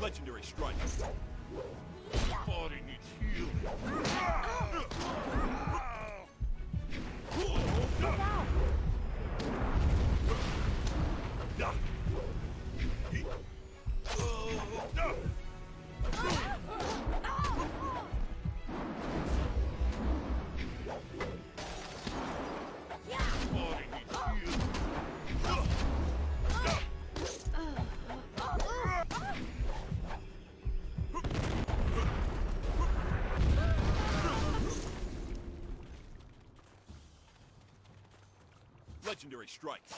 Legendary strike. Body needs healing. Legendary strikes.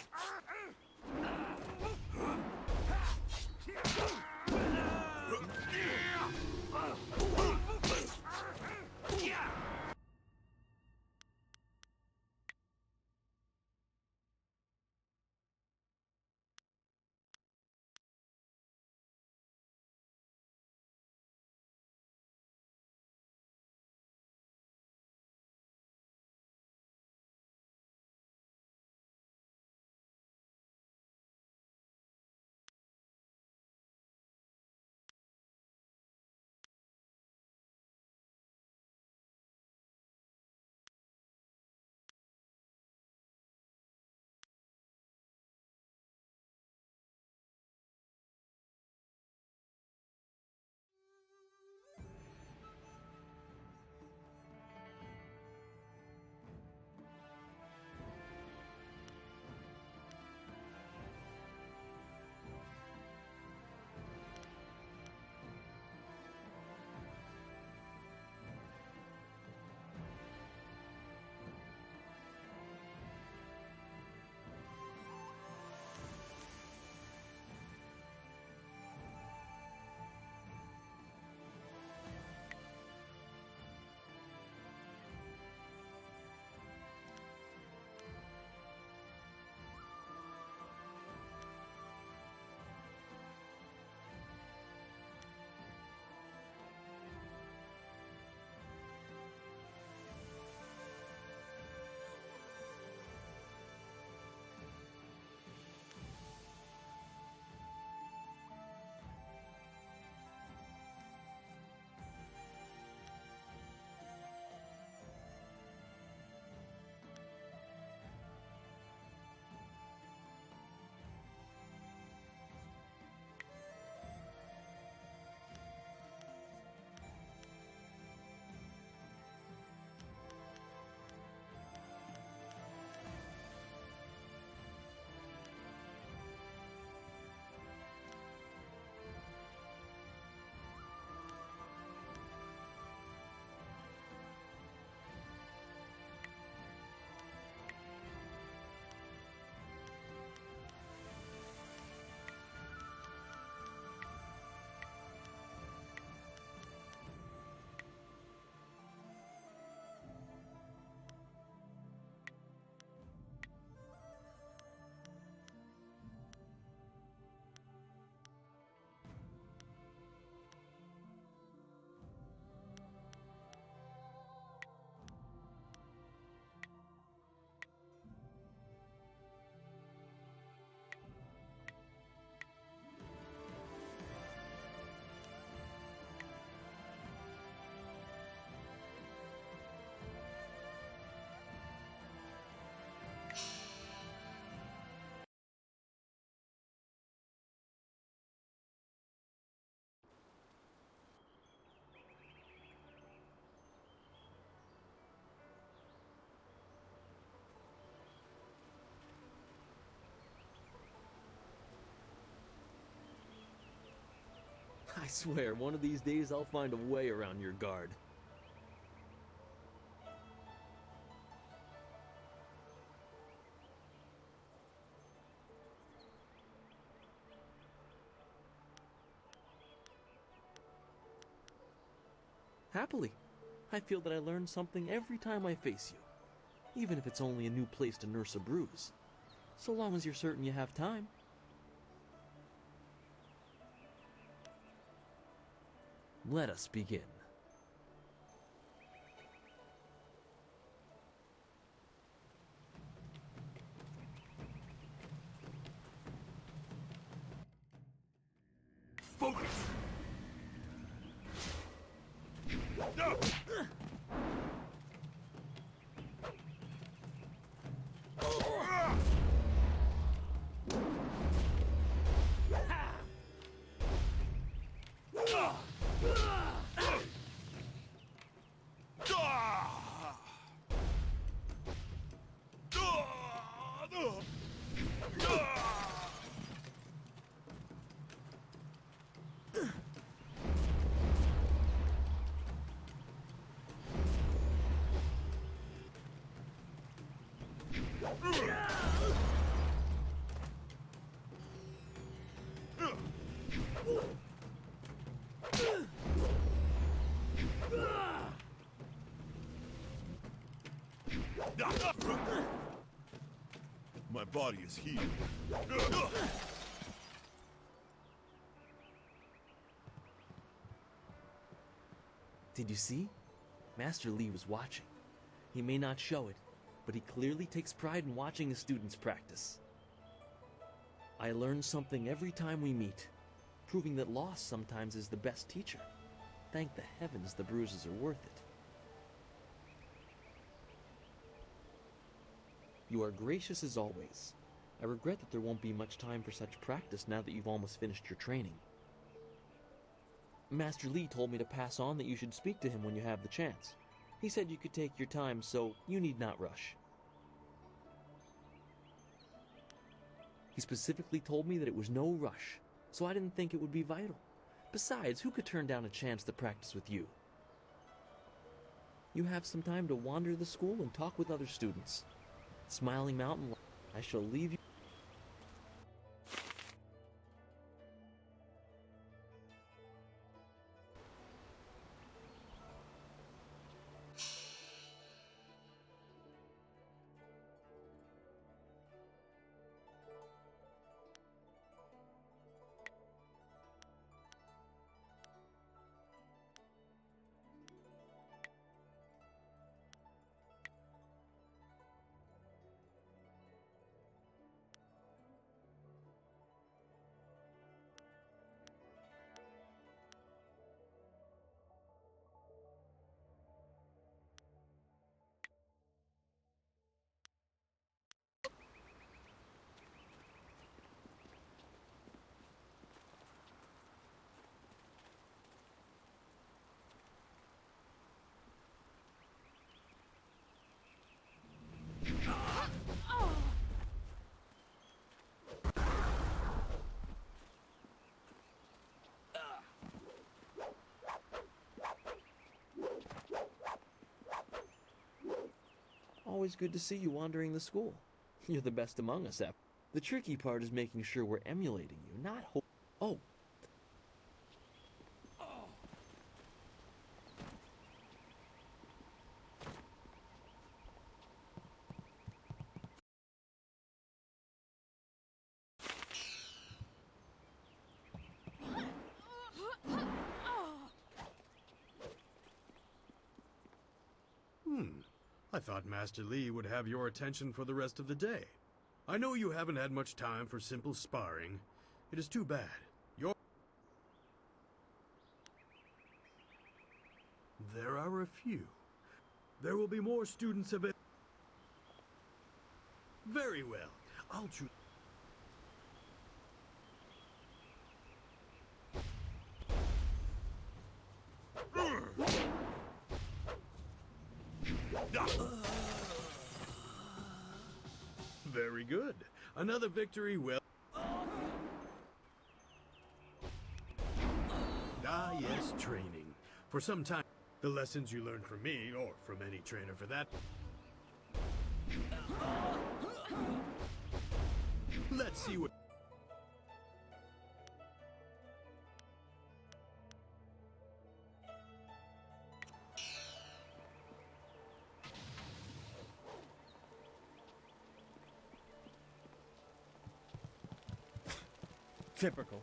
I swear, one of these days I'll find a way around your guard. Happily. I feel that I learn something every time I face you, even if it's only a new place to nurse a bruise. So long as you're certain you have time. Let us begin. Focus! No! My body is healed. Did you see? Master Li was watching. He may not show it, but he clearly takes pride in watching his students practice. I learn something every time we meet, proving that loss sometimes is the best teacher. Thank the heavens the bruises are worth it. You are gracious as always. I regret that there won't be much time for such practice now that you've almost finished your training. Master Li told me to pass on that you should speak to him when you have the chance. He said you could take your time, so you need not rush. He specifically told me that it was no rush, so I didn't think it would be vital. Besides, who could turn down a chance to practice with you? You have some time to wander the school and talk with other students. Smiling Mountain, I shall leave you. Always good to see you wandering the school. You're the best among us, Ep. The tricky part is making sure we're emulating you, not Oh. I thought Master Li would have your attention for the rest of the day. I know you haven't had much time for simple sparring. It is too bad. There are a few. There will be more students of it. Very well. I'll choose. Very good. Another victory well. Ah, yes, training. For some time, the lessons you learned from me, or from any trainer for that. Let's see what... Typical.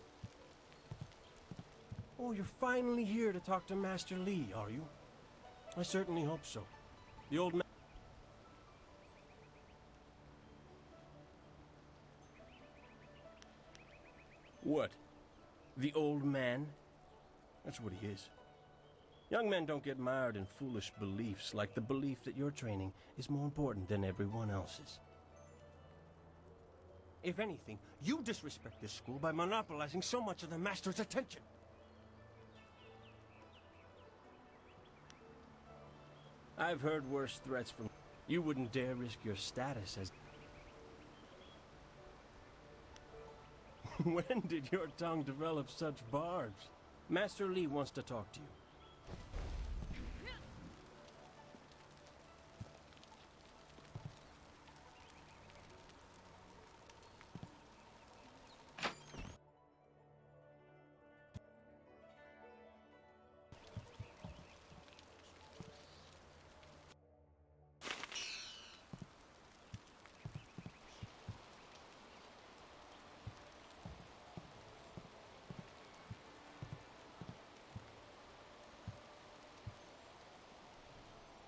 Oh, you're finally here to talk to Master Li, are you? I certainly hope so. The old man... What? The old man? That's what he is. Young men don't get mired in foolish beliefs like the belief that your training is more important than everyone else's. If anything, you disrespect this school by monopolizing so much of the Master's attention. I've heard worse threats from... You wouldn't dare risk your status as... When did your tongue develop such barbs? Master Li wants to talk to you.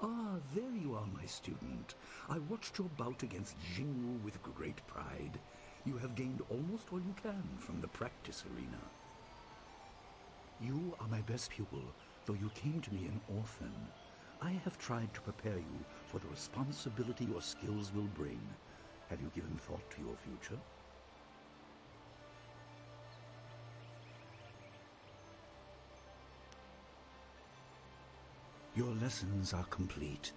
Ah, there you are, my student. I watched your bout against Jingwu with great pride. You have gained almost all you can from the practice arena. You are my best pupil, though you came to me an orphan. I have tried to prepare you for the responsibility your skills will bring. Have you given thought to your future? Your lessons are complete.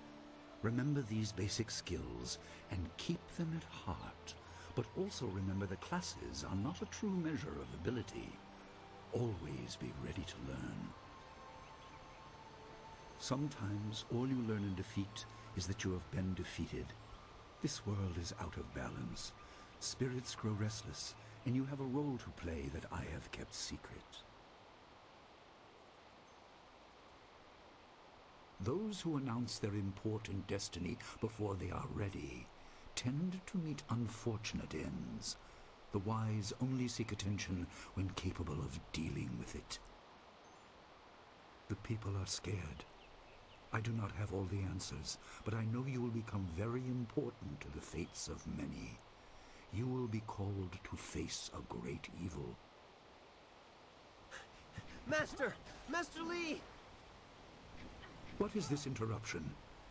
Remember these basic skills and keep them at heart. But also remember the classes are not a true measure of ability. Always be ready to learn. Sometimes all you learn in defeat is that you have been defeated. This world is out of balance. Spirits grow restless, and you have a role to play that I have kept secret. Those who announce their important destiny before they are ready tend to meet unfortunate ends. The wise only seek attention when capable of dealing with it. The people are scared. I do not have all the answers, but I know you will become very important to the fates of many. You will be called to face a great evil. Master! Master Li! What is this interruption?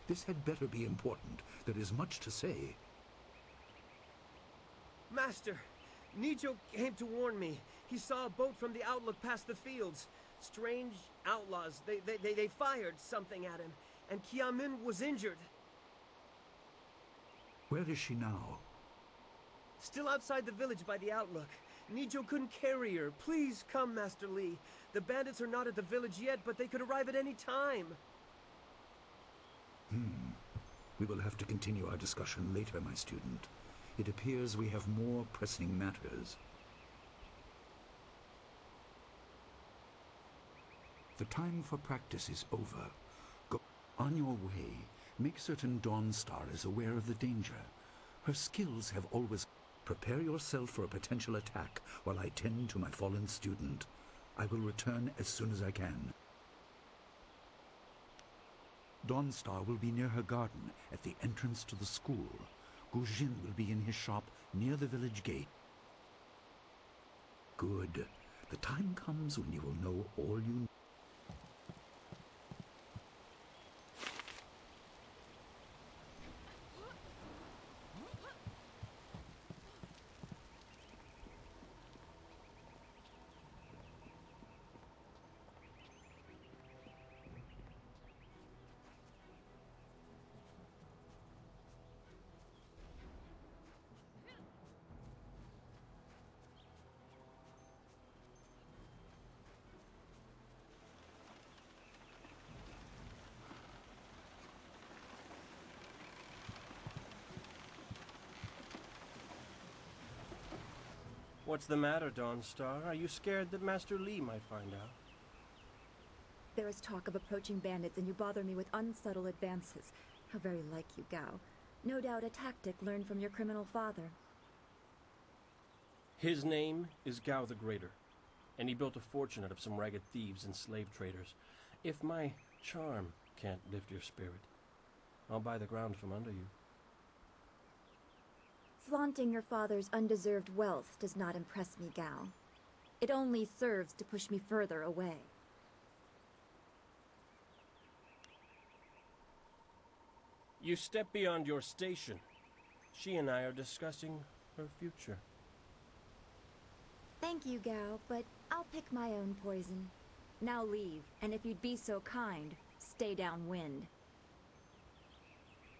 This had better be important. There is much to say. Master! Nijo came to warn me. He saw a boat from the outlook past the fields. Strange outlaws. They fired something at him. And Kiamin was injured. Where is she now? Still outside the village by the outlook. Nijo couldn't carry her. Please come, Master Li. The bandits are not at the village yet, but they could arrive at any time. We will have to continue our discussion later, my student. It appears we have more pressing matters. The time for practice is over. Go on your way. Make certain Dawnstar is aware of the danger. Her skills have always... Prepare yourself for a potential attack while I tend to my fallen student. I will return as soon as I can. Dawnstar will be near her garden at the entrance to the school. Gujin will be in his shop near the village gate. Good. The time comes when you will know all you need. What's the matter, Dawnstar? Are you scared that Master Li might find out? There is talk of approaching bandits, and you bother me with unsubtle advances. How very like you, Gao. No doubt a tactic learned from your criminal father. His name is Gao the Greater, and he built a fortune out of some ragged thieves and slave traders. If my charm can't lift your spirit, I'll buy the ground from under you. Flaunting your father's undeserved wealth does not impress me, Gao. It only serves to push me further away. You step beyond your station. She and I are discussing her future. Thank you, Gao, but I'll pick my own poison. Now leave, and if you'd be so kind, stay downwind.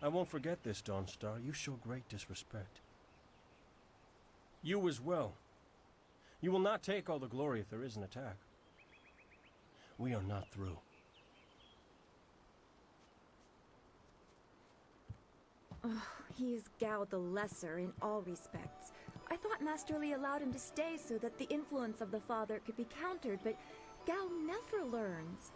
I won't forget this, Dawnstar. You show great disrespect. You as well. You will not take all the glory if there is an attack. We are not through. Oh, he is Gao the Lesser in all respects. I thought Master Li allowed him to stay so that the influence of the father could be countered, but Gao never learns.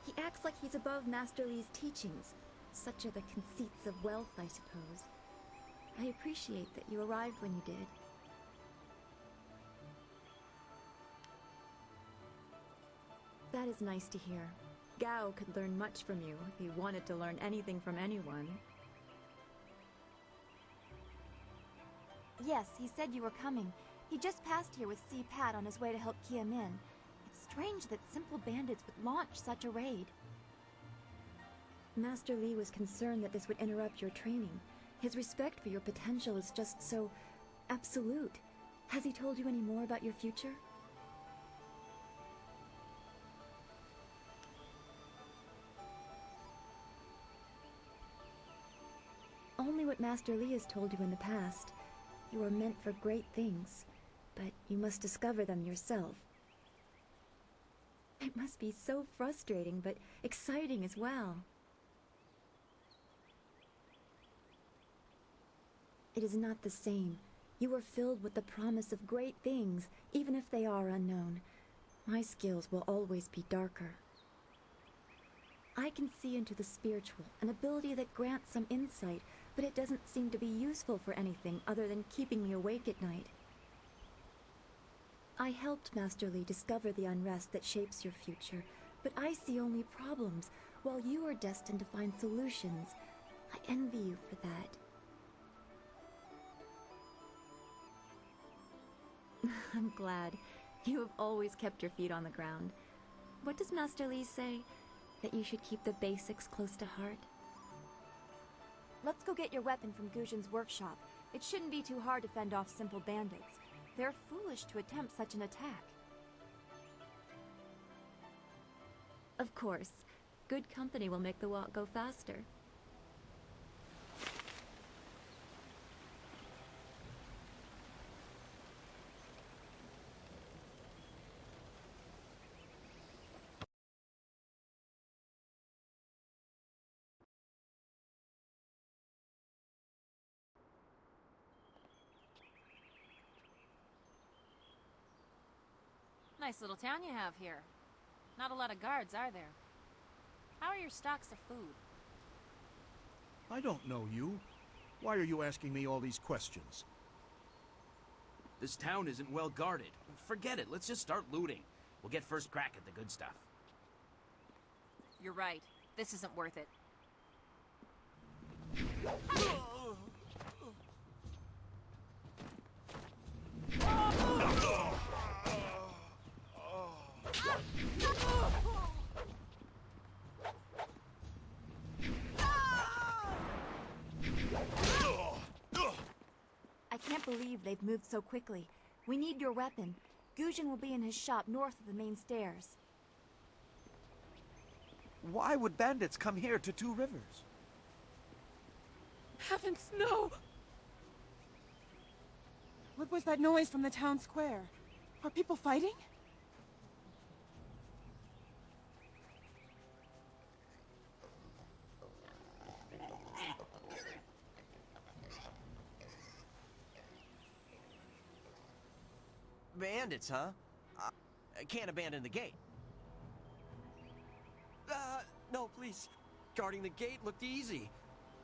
He acts like he's above Master Li's teachings. Such are the conceits of wealth, I suppose. I appreciate that you arrived when you did. That is nice to hear. Gao could learn much from you if he wanted to learn anything from anyone. Yes, he said you were coming. He just passed here with Si Pat on his way to help Kia Min. It's strange that simple bandits would launch such a raid. Master Li was concerned that this would interrupt your training. His respect for your potential is just so absolute. Has he told you any more about your future? Only what Master Li has told you in the past. You are meant for great things, but you must discover them yourself. It must be so frustrating, but exciting as well. It is not the same. You are filled with the promise of great things, even if they are unknown. My skills will always be darker. I can see into the spiritual, an ability that grants some insight, but it doesn't seem to be useful for anything other than keeping me awake at night. I helped Master Li discover the unrest that shapes your future, but I see only problems, while you are destined to find solutions. I envy you for that. I'm glad. You have always kept your feet on the ground. What does Master Li say? That you should keep the basics close to heart? Let's go get your weapon from Gujin's workshop. It shouldn't be too hard to fend off simple bandits. They're foolish to attempt such an attack. Of course. Good company will make the walk go faster. Nice little town you have here. Not a lot of guards, are there? How are your stocks of food? I don't know you. Why are you asking me all these questions? This town isn't well guarded. Forget it, let's just start looting. We'll get first crack at the good stuff. You're right. This isn't worth it. I can't believe they've moved so quickly. We need your weapon. Gujin will be in his shop north of the main stairs. Why would bandits come here to Two Rivers? Heavens, no! What was that noise from the town square? Are people fighting? Bandits, huh? I can't abandon the gate. No, please. Guarding the gate looked easy.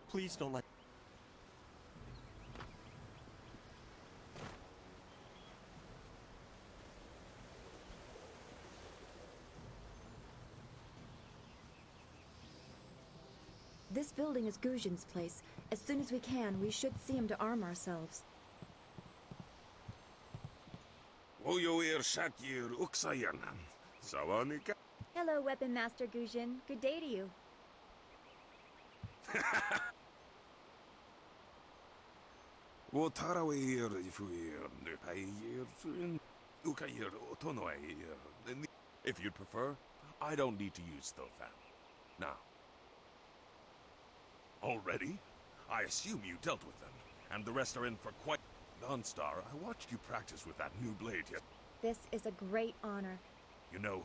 Please don't let... This building is Gujin's place. As soon as we can, we should see him to arm ourselves. Hello, Weapon Master Gujin. Good day to you. If you'd prefer, I don't need to use Thofan. Now. Already? I assume you dealt with them, and the rest are in for quite... Dawnstar, I watched you practice with that new blade yet. This is a great honor. You know,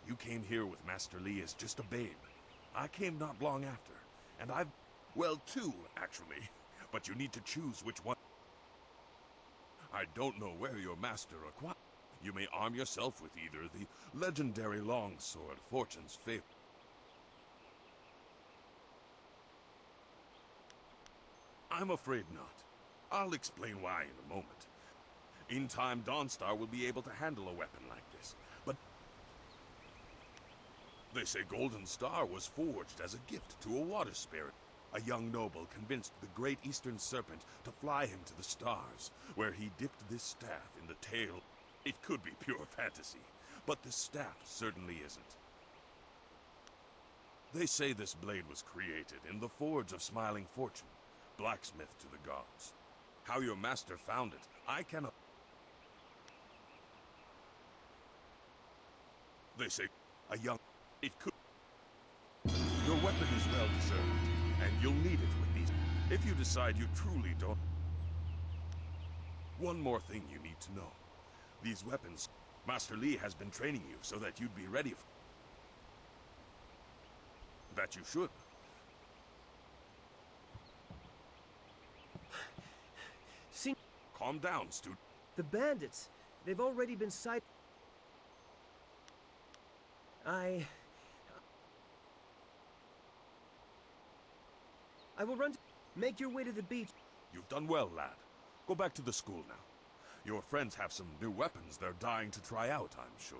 you came here with Master Li as just a babe. I came not long after, and I've... Well, two, actually. But you need to choose which one. I don't know where your master acquired. You may arm yourself with either the legendary longsword, Fortune's Favorite. I'm afraid not. I'll explain why in a moment. In time, Dawnstar will be able to handle a weapon like this, but... They say Golden Star was forged as a gift to a water spirit. A young noble convinced the great Eastern Serpent to fly him to the stars, where he dipped this staff in the tail. It could be pure fantasy, but the staff certainly isn't. They say this blade was created in the forge of Smiling Fortune, blacksmith to the gods. How your master found it, I cannot... They say a young... It could... Your weapon is well deserved, and you'll need it with these... If you decide you truly don't... One more thing you need to know. These weapons... Master Li has been training you so that you'd be ready for... That you should. See... Calm down, student. The bandits. They've already been sighted. I will run... Make your way to the beach. You've done well, lad. Go back to the school now. Your friends have some new weapons they're dying to try out, I'm sure.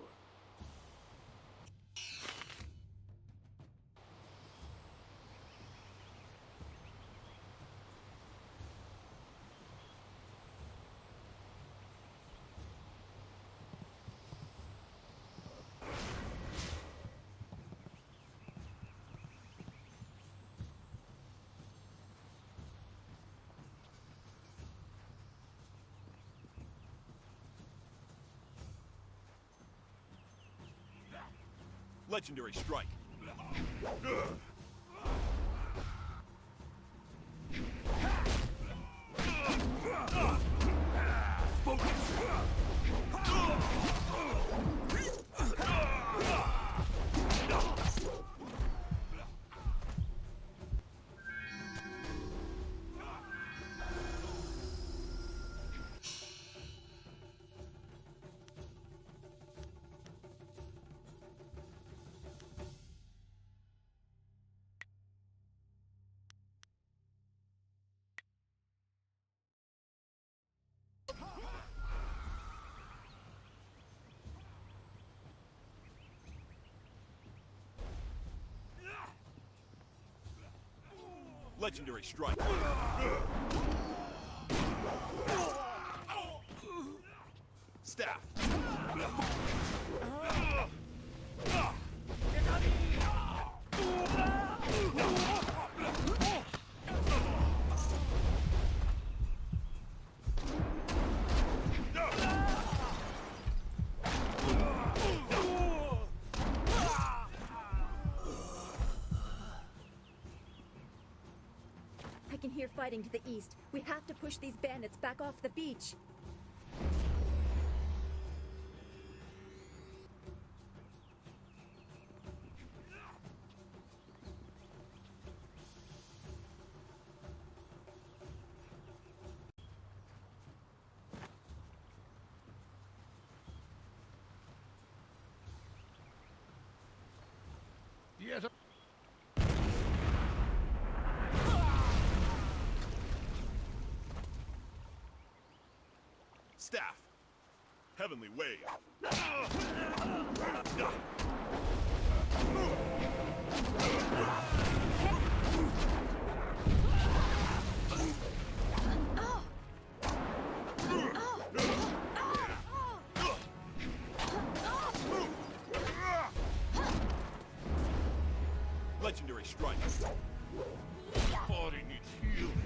Legendary strike. Legendary strike. Staff. I can hear fighting to the east. We have to push these bandits back off the beach. Yes. Staff. Heavenly Wave. Legendary strike. Body needs healing.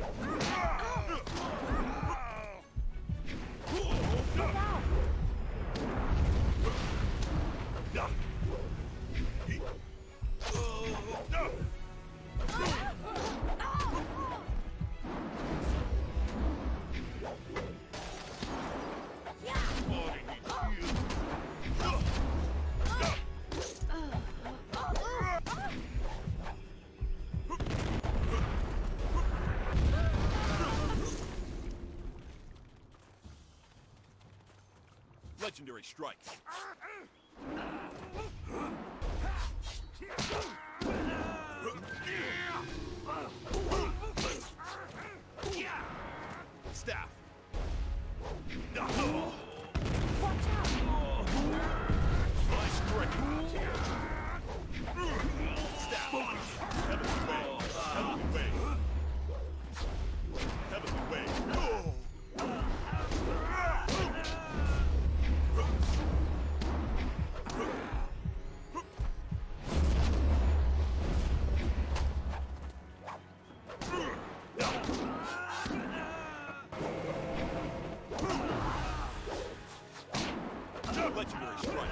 Legendary strikes. Staff. Nice strike. Staff. Heavenly way. Heavenly way. Heavenly way. Oh. Legendary strike.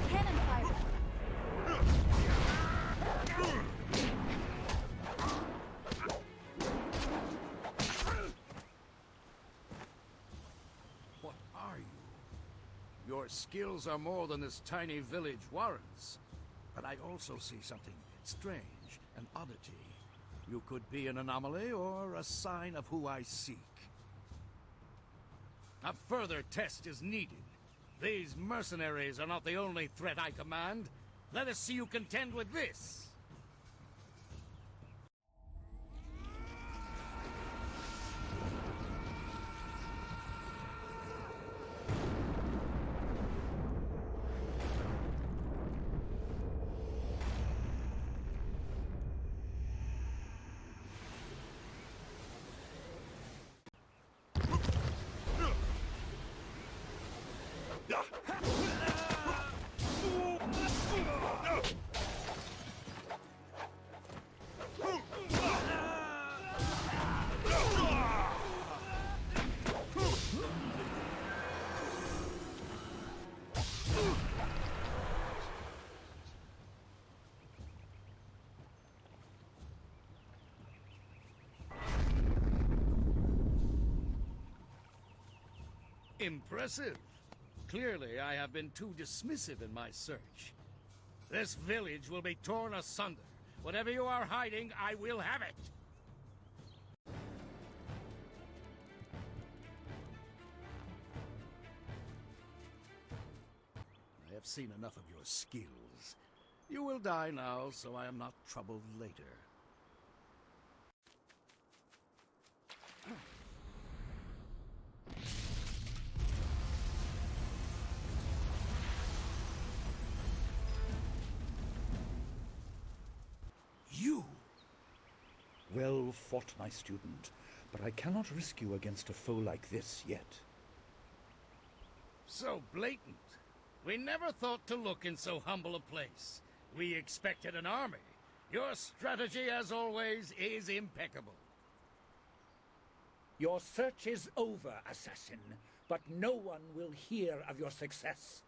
Cannon fire. What are you? Your skills are more than this tiny village warrants. But I also see something strange, an oddity. You could be an anomaly or a sign of who I seek. A further test is needed. These mercenaries are not the only threat I command. Let us see you contend with this. Impressive. Clearly, I have been too dismissive in my search. This village will be torn asunder. Whatever you are hiding, I will have it. I have seen enough of your skills. You will die now, so I am not troubled later. You! Well fought, my student, but I cannot risk you against a foe like this yet. So blatant. We never thought to look in so humble a place. We expected an army. Your strategy, as always, is impeccable. Your search is over, assassin, but no one will hear of your success.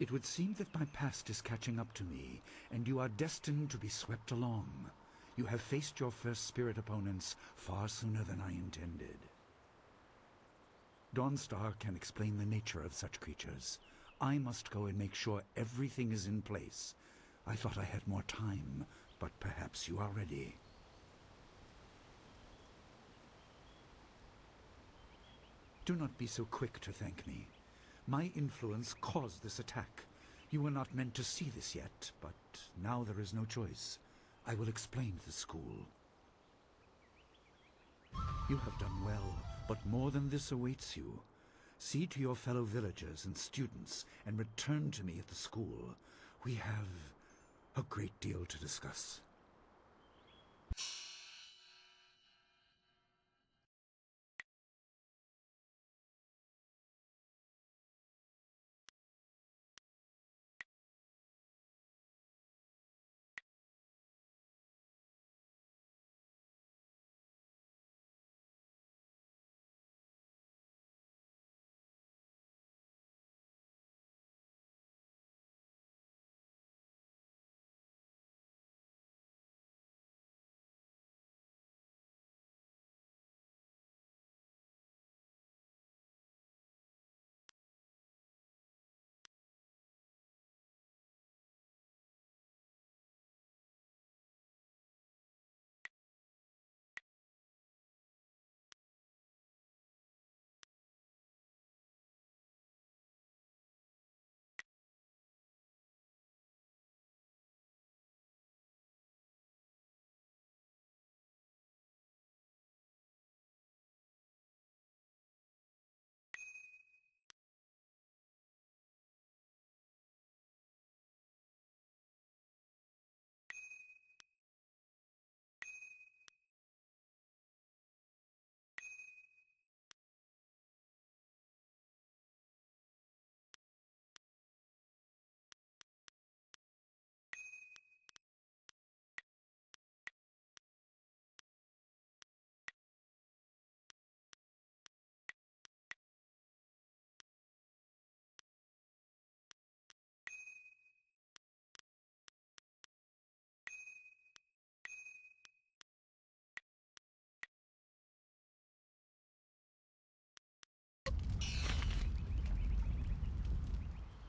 It would seem that my past is catching up to me, and you are destined to be swept along. You have faced your first spirit opponents far sooner than I intended. Dawnstar can explain the nature of such creatures. I must go and make sure everything is in place. I thought I had more time, but perhaps you are ready. Do not be so quick to thank me. My influence caused this attack. You were not meant to see this yet, but now there is no choice. I will explain to the school. You have done well, but more than this awaits you. See to your fellow villagers and students, and return to me at the school. We have a great deal to discuss.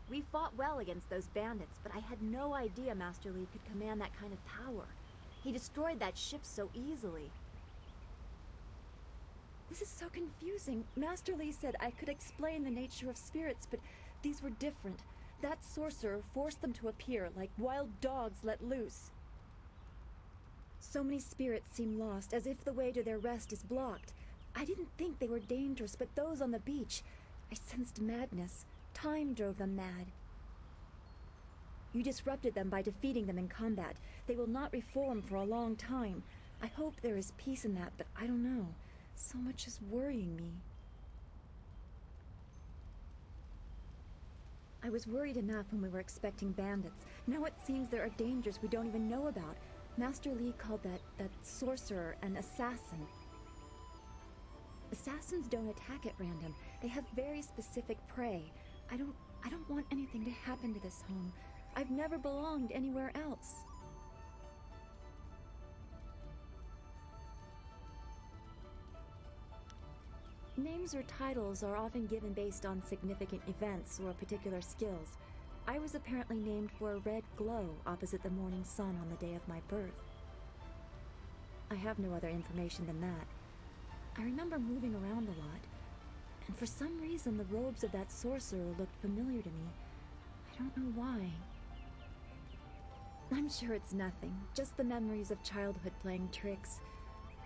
We fought well against those bandits, but I had no idea Master Li could command that kind of power. He destroyed that ship so easily. This is so confusing. Master Li said I could explain the nature of spirits, but these were different. That sorcerer forced them to appear like wild dogs let loose. So many spirits seem lost, as if the way to their rest is blocked. I didn't think they were dangerous, but those on the beach, I sensed madness. Time drove them mad. You disrupted them by defeating them in combat. They will not reform for a long time. I hope there is peace in that, but I don't know. So much is worrying me. I was worried enough when we were expecting bandits. Now it seems there are dangers we don't even know about. Master Li called that sorcerer an assassin. Assassins don't attack at random. They have very specific prey. I don't want anything to happen to this home. I've never belonged anywhere else. Names or titles are often given based on significant events or particular skills. I was apparently named for a red glow opposite the morning sun on the day of my birth. I have no other information than that. I remember moving around a lot, and for some reason the robes of that sorcerer looked familiar to me. I don't know why. I'm sure it's nothing, just the memories of childhood playing tricks.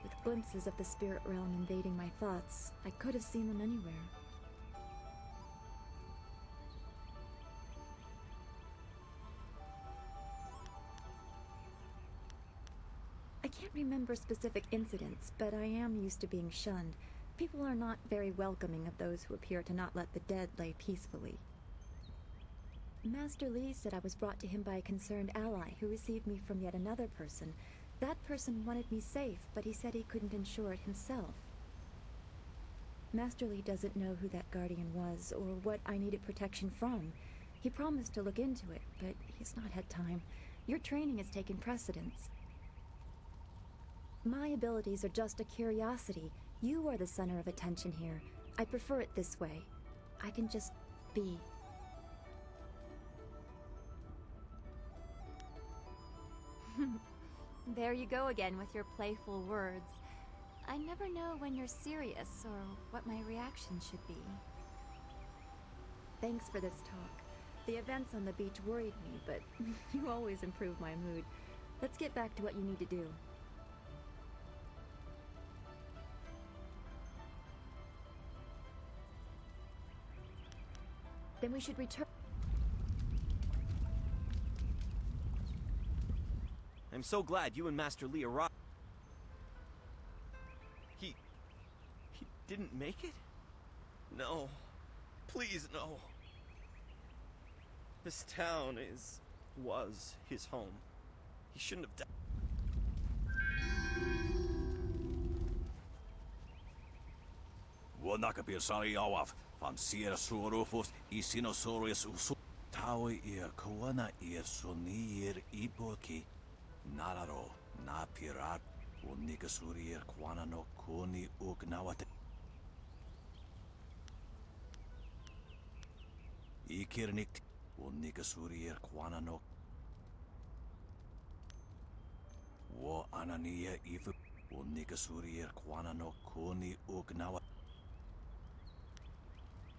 With glimpses of the spirit realm invading my thoughts, I could have seen them anywhere. I can't remember specific incidents, but I am used to being shunned. People are not very welcoming of those who appear to not let the dead lay peacefully. Master Li said I was brought to him by a concerned ally who received me from yet another person. That person wanted me safe, but he said he couldn't ensure it himself. Master Li doesn't know who that guardian was or what I needed protection from. He promised to look into it, but he's not had time. Your training has taken precedence. My abilities are just a curiosity. You are the center of attention here. I prefer it this way. I can just be. There you go again with your playful words. I never know when you're serious or what my reaction should be. Thanks for this talk. The events on the beach worried me, but you always improve my mood. Let's get back to what you need to do. Then we should return. I'm so glad you and Master Li arrived. He didn't make it? No. Please, no. This town was his home. He shouldn't have died. Wonakapir sari awaf, van sier surufus, isinosaurus usu. Tawi ir kawana ir sonir iboki. Nararo, na pirat, unikasuri ir kwana no kuni ugnawate. Ikirnikt, unikasuri ir kwana no. Wo anania ifu, unikasuri ir kwana no kuni ugnawa.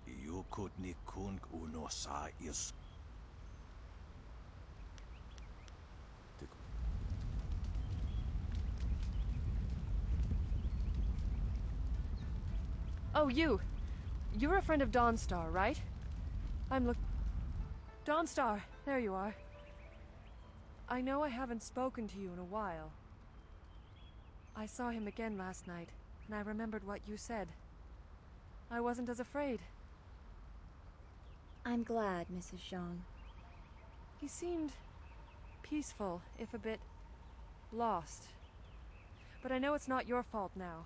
You could ni kung uno sa is. Oh, you. You're a friend of Dawnstar, right? Dawnstar, there you are. I know I haven't spoken to you in a while. I saw him again last night, and I remembered what you said. I wasn't as afraid. I'm glad, Mrs. Zhang. He seemed peaceful, if a bit lost. But I know it's not your fault now.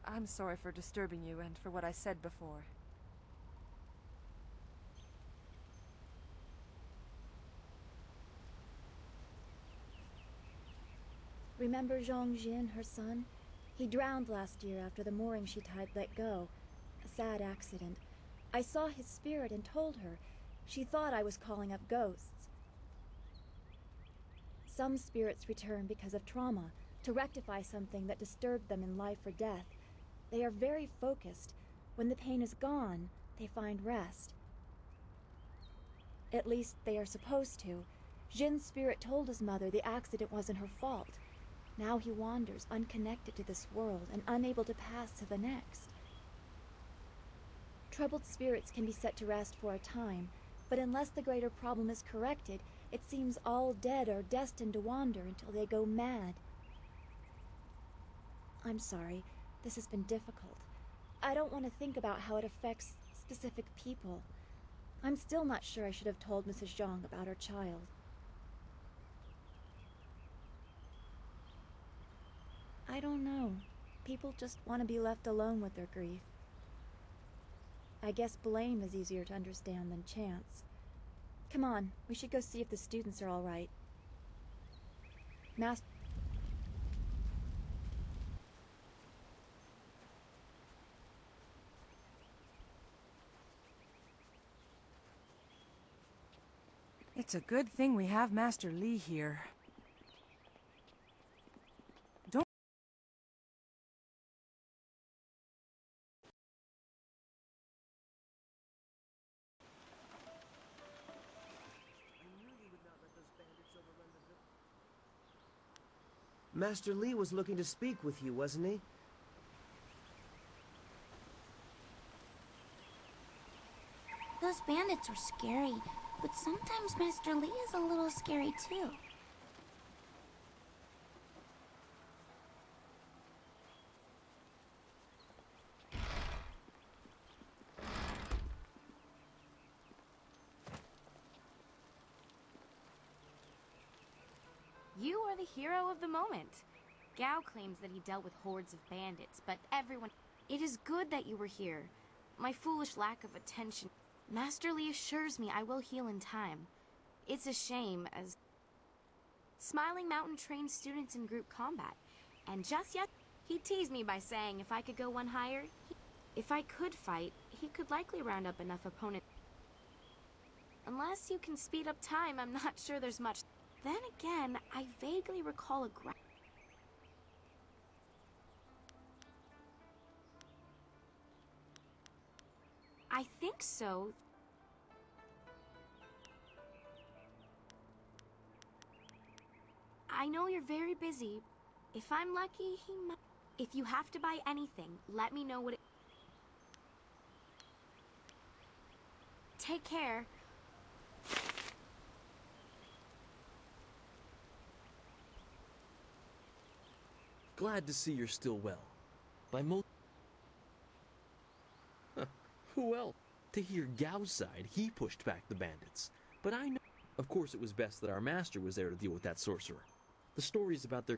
I'm sorry for disturbing you and for what I said before. Remember Zhang Jin, her son? He drowned last year after the mooring she tied let go. A sad accident. I saw his spirit and told her. She thought I was calling up ghosts. Some spirits return because of trauma, to rectify something that disturbed them in life or death. They are very focused. When the pain is gone, they find rest. At least they are supposed to. Jin's spirit told his mother the accident wasn't her fault. Now he wanders, unconnected to this world and unable to pass to the next. Troubled spirits can be set to rest for a time, but unless the greater problem is corrected, it seems all dead are destined to wander until they go mad. I'm sorry. This has been difficult. I don't want to think about how it affects specific people. I'm still not sure I should have told Mrs. Zhang about her child. I don't know. People just want to be left alone with their grief. I guess blame is easier to understand than chance. Come on, we should go see if the students are all right. Master... It's a good thing we have Master Li here. Don't... Master Li was looking to speak with you, wasn't he? Those bandits are scary, but sometimes Master Li is a little scary too. You are the hero of the moment. Gao claims that he dealt with hordes of bandits, but everyone... It is good that you were here. My foolish lack of attention... Master Lee assures me I will heal in time. It's a shame, as Smiling Mountain trains students in group combat, and just yet he teased me by saying if I could go one higher, if I could fight, he could likely round up enough opponents. Unless you can speed up time, I'm not sure there's much. Then again, I vaguely recall a I think so. I know you're very busy. If I'm lucky, he might. If you have to buy anything, let me know what it. Take care. Glad to see you're still well. By most... Who else? To hear Gao's side, he pushed back the bandits. But I know... Of course it was best that our master was there to deal with that sorcerer. The stories about their...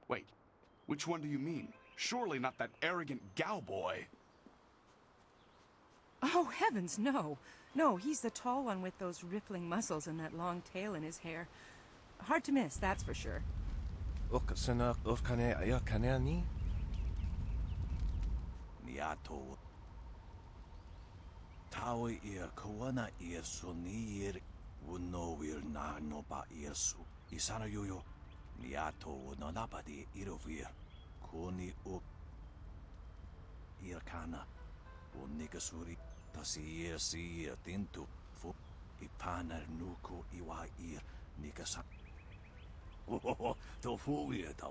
Wait, which one do you mean? Surely not that arrogant Gao boy. Oh, heavens, no. No, he's the tall one with those rippling muscles and that long tail in his hair. Hard to miss, that's for sure. Niato Tawi ir kawana ir suni ir wuno wir na no ba ir su isana yoyo Niato no nabadi irovir kuni o ir kana unigasuri tasi ir si ir tintu fu ipanar nuko iwa ir nikasa oh to fu ir ta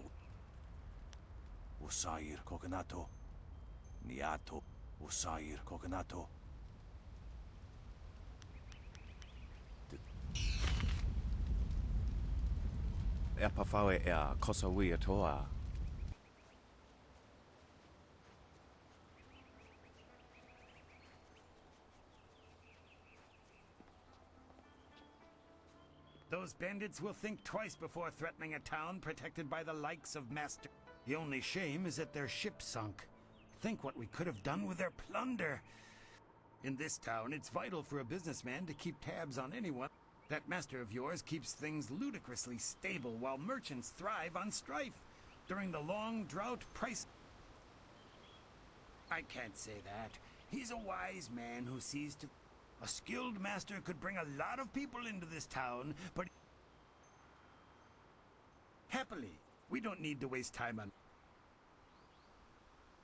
usair kokonato Niato usair kokonato Epafawe kosawi toa. Those bandits will think twice before threatening a town protected by the likes of Master. The only shame is that their ship sunk. Think what we could have done with their plunder. In this town, it's vital for a businessman to keep tabs on anyone. That master of yours keeps things ludicrously stable while merchants thrive on strife. During the long drought, price... I can't say that. He's a wise man who sees to... A skilled master could bring a lot of people into this town, but... Happily, we don't need to waste time on...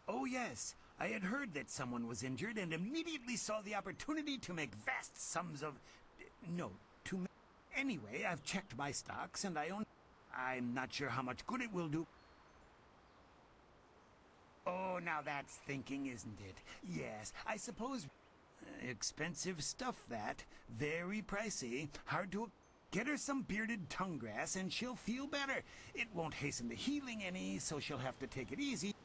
Oh yes, I had heard that someone was injured and immediately saw the opportunity to make vast sums of... No, to... Anyway, I've checked my stocks and I own... I'm not sure how much good it will do. Oh, now that's thinking, isn't it? Yes, I suppose... expensive stuff, that. Very pricey. Hard to... Get her some bearded tongue grass and she'll feel better. It won't hasten the healing any, so she'll have to take it easy.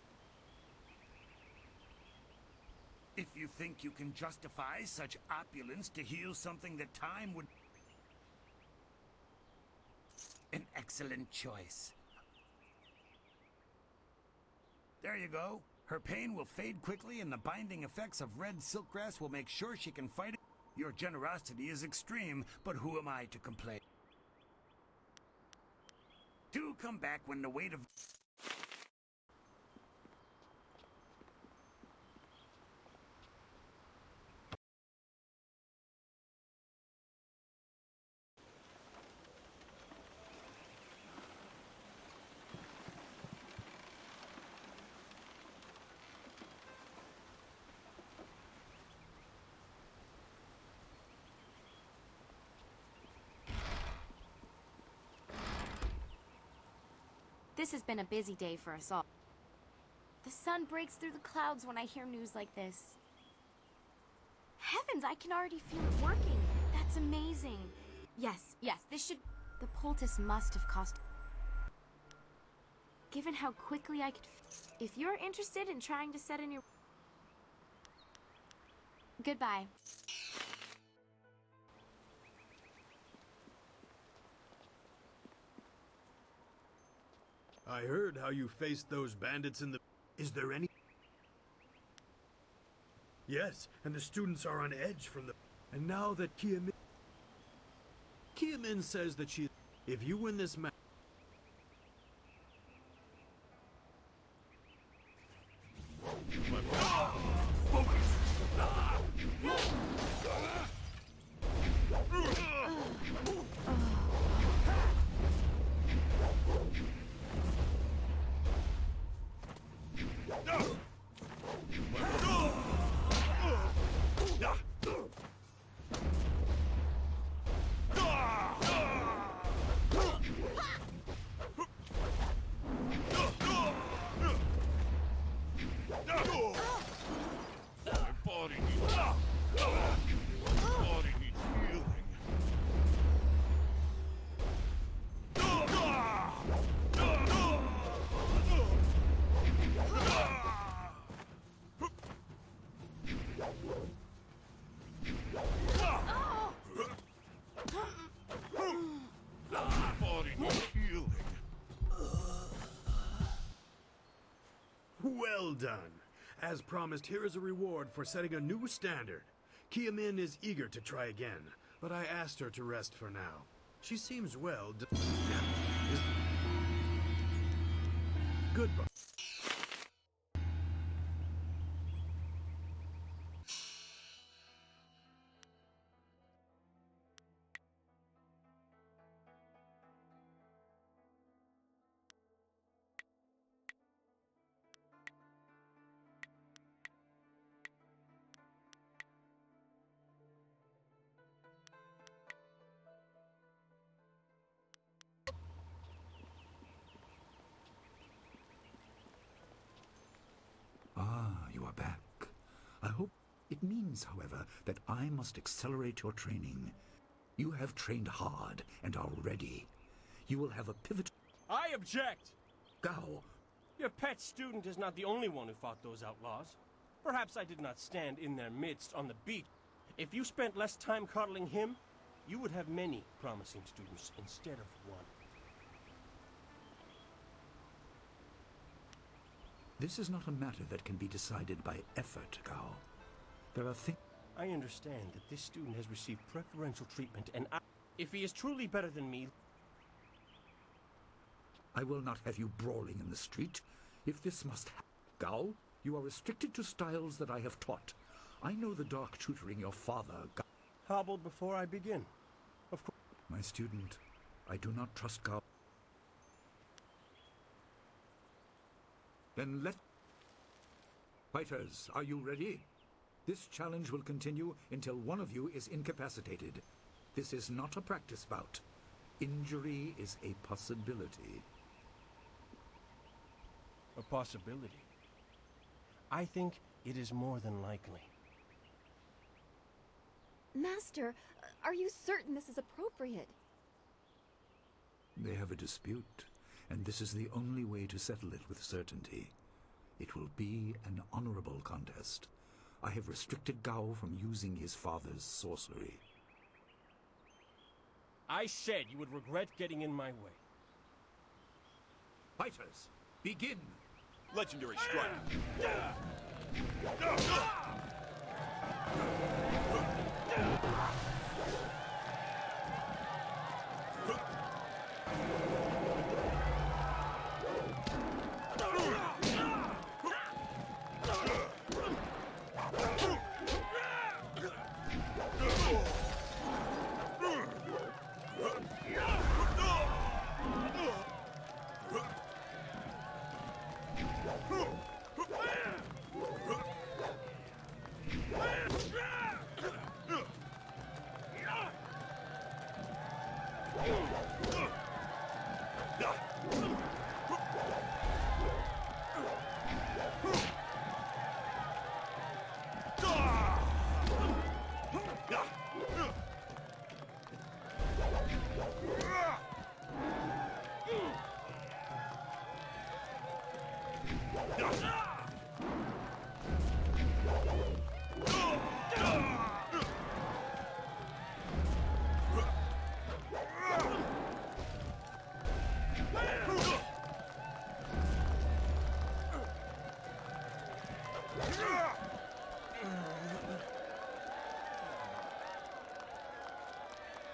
If you think you can justify such opulence to heal something that time would... An excellent choice. There you go. Her pain will fade quickly and the binding effects of red silkgrass will make sure she can fight it. Your generosity is extreme, but who am I to complain? Do come back when the weight of... This has been a busy day for us all. The sun breaks through the clouds when I hear news like this. Heavens, I can already feel it working. That That's amazing. Yes, this should... The poultice must have cost... Given how quickly I could... If you're interested in trying to set in your... Goodbye. I heard how you faced those bandits in the... Is there any... Yes, and the students are on edge from the... And now that Kiamin says that she... If you win this match... Well done. As promised, here is a reward for setting a new standard. Kiamin is eager to try again, but I asked her to rest for now. She seems well... Goodbye. Ah, you are back. I hope... It means, however, that I must accelerate your training. You have trained hard and are ready. You will have a pivot... I object! Gao! Your pet student is not the only one who fought those outlaws. Perhaps I did not stand in their midst on the beach. If you spent less time coddling him, you would have many promising students instead of one. This is not a matter that can be decided by effort, Gao. There are things... I understand that this student has received preferential treatment, and if he is truly better than me... I will not have you brawling in the street. If this must happen... Gao, you are restricted to styles that I have taught. I know the dark tutoring your father... Hobbled before I begin. Of course... My student, I do not trust Gao. Then let... Fighters, are you ready? This challenge will continue until one of you is incapacitated. This is not a practice bout. Injury is a possibility. A possibility? I think it is more than likely. Master, are you certain this is appropriate? They have a dispute, and this is the only way to settle it with certainty. It will be an honorable contest. I have restricted Gao from using his father's sorcery. I said you would regret getting in my way. Fighters, begin! Legendary strike.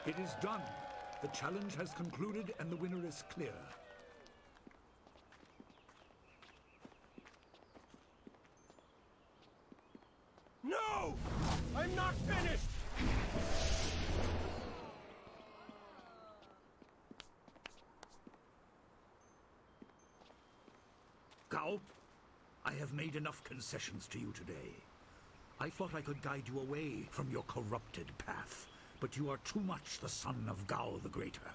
It is done. The challenge has concluded and the winner is clear. No! I'm not finished! Gao, I have made enough concessions to you today. I thought I could guide you away from your corrupted path, but you are too much the son of Gao the Greater.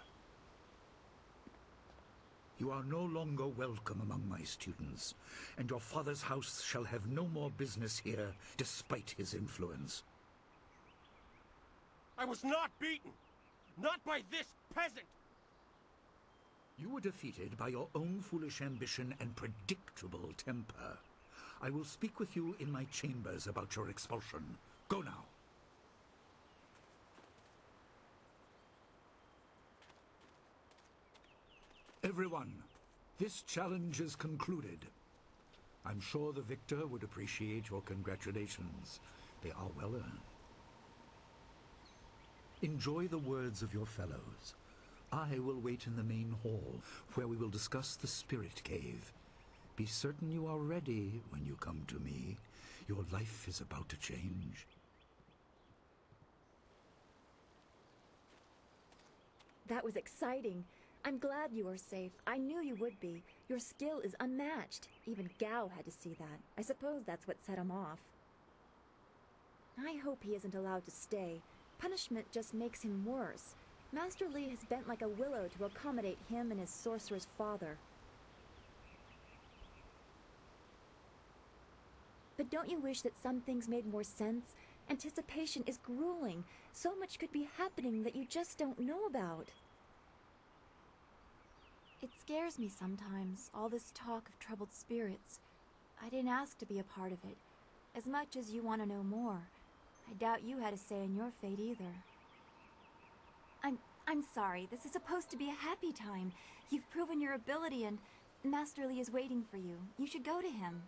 You are no longer welcome among my students, and your father's house shall have no more business here, despite his influence. I was not beaten! Not by this peasant! You were defeated by your own foolish ambition and predictable temper. I will speak with you in my chambers about your expulsion. Go now. Everyone, this challenge is concluded. I'm sure the victor would appreciate your congratulations. They are well earned. Enjoy the words of your fellows. I will wait in the main hall, where we will discuss the Spirit Cave. Be certain you are ready when you come to me. Your life is about to change. That was exciting. I'm glad you are safe. I knew you would be. Your skill is unmatched. Even Gao had to see that. I suppose that's what set him off. I hope he isn't allowed to stay. Punishment just makes him worse. Master Li has bent like a willow to accommodate him and his sorcerer's father. But don't you wish that some things made more sense? Anticipation is grueling. So much could be happening that you just don't know about. It scares me sometimes, all this talk of troubled spirits. I didn't ask to be a part of it. As much as you want to know more, I doubt you had a say in your fate either. I'm sorry. This is supposed to be a happy time. You've proven your ability and Master Li is waiting for you. You should go to him.